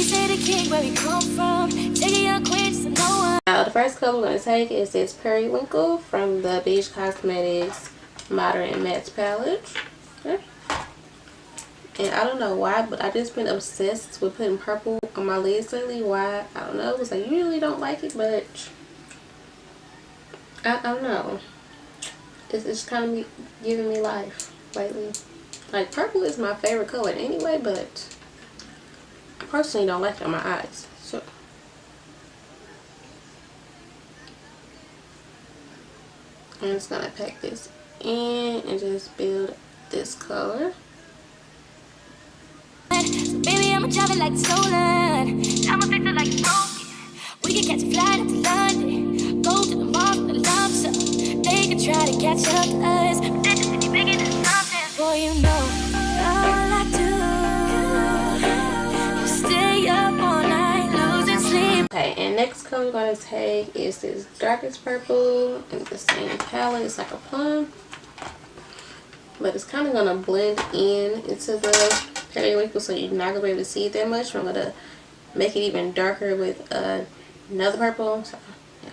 say the king where we come from. Take a young queen so no one. Now the first color we're going to take is this Periwinkle from the Beige Cosmetics Modern Matte Palette. Okay. And I don't know why, but I just been obsessed with putting purple on my lids lately. Why? I don't know. Because I usually don't like it, but I don't know. It's kind of giving me life lately. Like, purple is my favorite color anyway, but I personally don't like it on my eyes. So I'm just gonna pack this in and just build this color. So baby, I'ma drive it like it's stolen. I'ma fix it like it's broken. We can catch a flight up to London. Go to the mall with a lump sum. They can try to catch up to us, but they're just really making it something. Boy, you know all I do. You stay up all night, losing sleep. Okay, and next color we're going to take is this darkest purple in the same palette. It's like a plum, but it's kind of going to blend in into the Periwinkle, so you're not going to be able to see it that much. I'm going to make it even darker with another purple. So, yeah.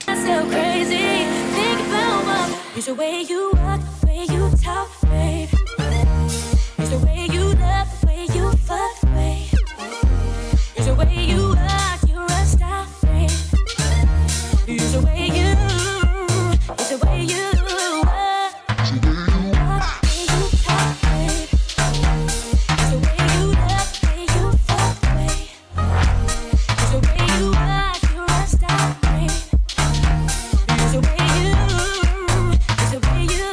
I'm so crazy, think about what is the way you walk, the way you talk, babe. It's the way you love, the way you fuck, babe. It's the way you walk, you're a star, babe. It's the way you, it's the way you walk, the way you talk, babe. It's the way you love, the way you fuck, babe. It's the way you walk, you're a star, babe. It's the way you, it's the way you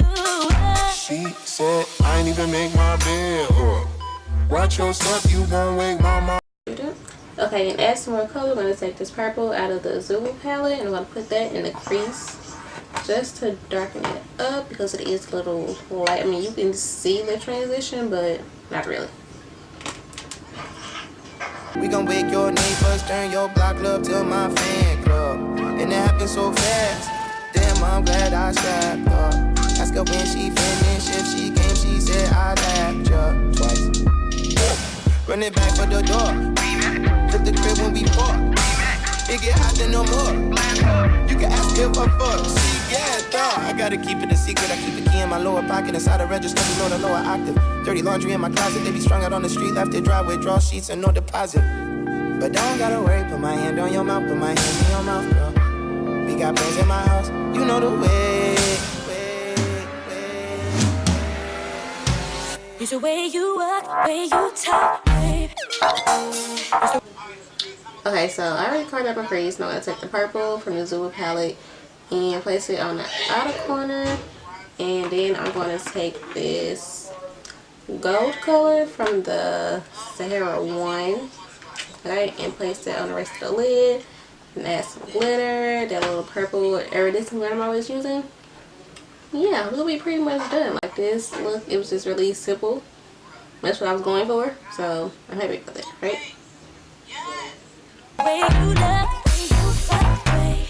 walk. She said, I ain't even make my bed up. Watch your step, you gon' wake my mom. Okay, and add some more color. We're going to take this purple out of the Zulu palette and I'm going to put that in the crease just to darken it up because it is a little light. I mean, you can see the transition, but not really. We gon' wake your neighbors, turn your block club to my fan club. And it happened so fast, damn, I'm glad I strapped up. Ask her when she finished, if she came, she said I laughed ya twice. Run it back for the door. Flip the crib when we fought. It get hot then no more. You can ask if I fuck. See, yeah, dog. I gotta keep it a secret. I keep the key in my lower pocket. Inside the register, we know the lower octave. Dirty laundry in my closet. They be strung out on the street. Left it dry with draw sheets and no deposit. But don't gotta worry. Put my hand on your mouth. Put my hand in your mouth, girl. We got plans in my house. You know the way. It's the way you walk, the way you talk, babe. Okay, so I already carved up my crease. Now I'm going to take the purple from the Zulu palette and place it on the outer corner. And then I'm going to take this gold color from the Saharan, okay, and place it on the rest of the lid. And add some glitter, that little purple iridescent glitter I'm always using. Yeah, we'll be pretty much done. Like this look, it was just really simple. That's what I was going for, so I'm happy with it, right? The way you love, the way you fuck, babe.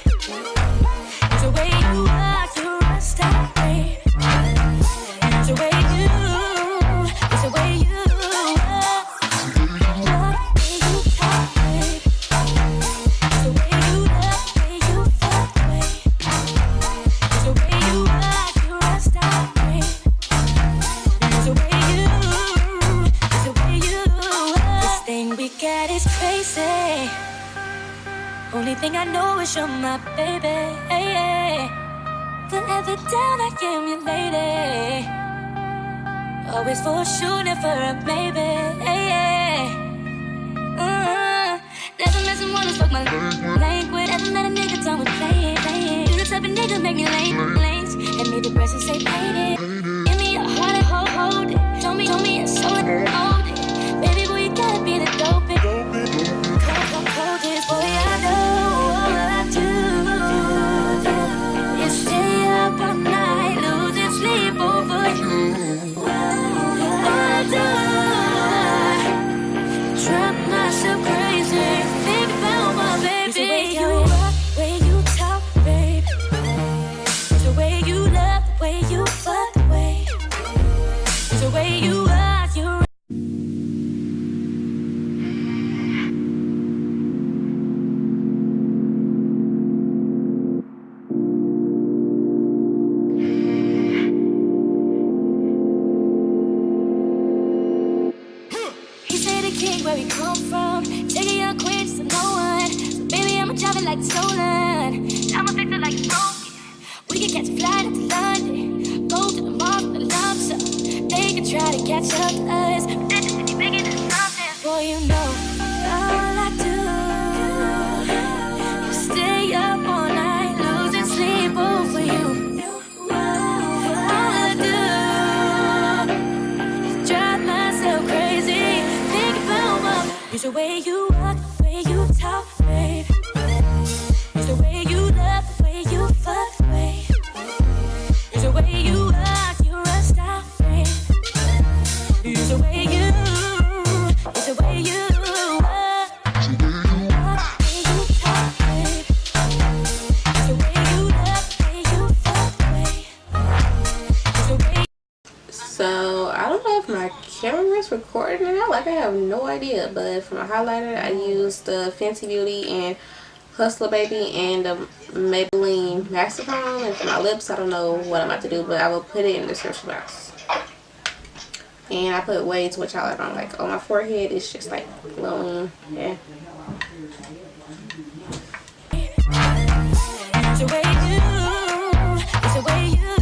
It's the way you walk, you're a star, babe. It's the way you, it's the way you walk, the way you talk, babe. It's the way you love, the way you fuck, babe. It's the way you walk, you're a star, babe. It's the way you, it's the way you walk. This thing we got is crazy. Only thing I know is you're my baby. Hey, hey. Forever down, I am your lady. Always for shooting for a maybe. Hey, hey. Never messing with us, fuck my language. Never let a nigga done with playing. You the type of nigga make me late. And me the breast and say paid it. Give me your heart and hold it. Show me it's so old it. Baby boy, you gotta be the dopest. Boy, I know all I do is stay up all night, losing sleep over you. All I do king where we come from. Take a young queen to no one. So baby, I'ma drive it like it's stolen. I'ma fix it like it's broken. We can catch a flight up to London. Go to the mall with the lumps up. They can try to catch up to us, but they're just gonna be bigger than something. Boy, you know all I do. You stay up all night, losing sleep over you. All I do is drive myself crazy. Think about what it's the way you walk, the way you talk, babe. It's the way you love, the way you fuck, babe. It's the way you walk, you're a star, babe. It's the way you, it's the way you walk, the way you talk, babe. It's the way you love, the way you fuck, babe. It's the way. So I don't know if my camera is recording or not. Like, I have no idea. But for my highlighter, I used the Fenty Beauty and Hustla Baby and the Maybelline Master Chrome. And for my lips, I don't know what I'm about to do, but I will put it in the description box. And I put way too much highlighter on. Like, on my forehead, it's just like glowing. Yeah. It's the way you, it's the way you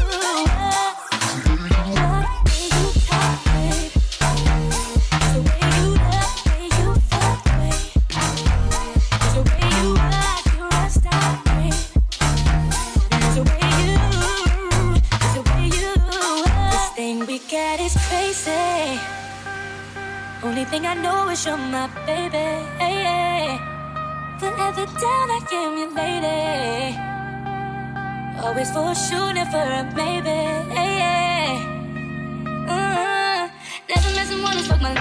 walk, the way you talk, babe. It's the way you love, the way you fuck, babe. It's the way you walk, you're a star, babe. It's the way you, it's the way you walk. This thing we got is crazy. Only thing I know is you're my baby. Hey, hey. Forever down, I am your lady. Always for shooting for a maybe. Hey, hey. Never messing, wanna fuck my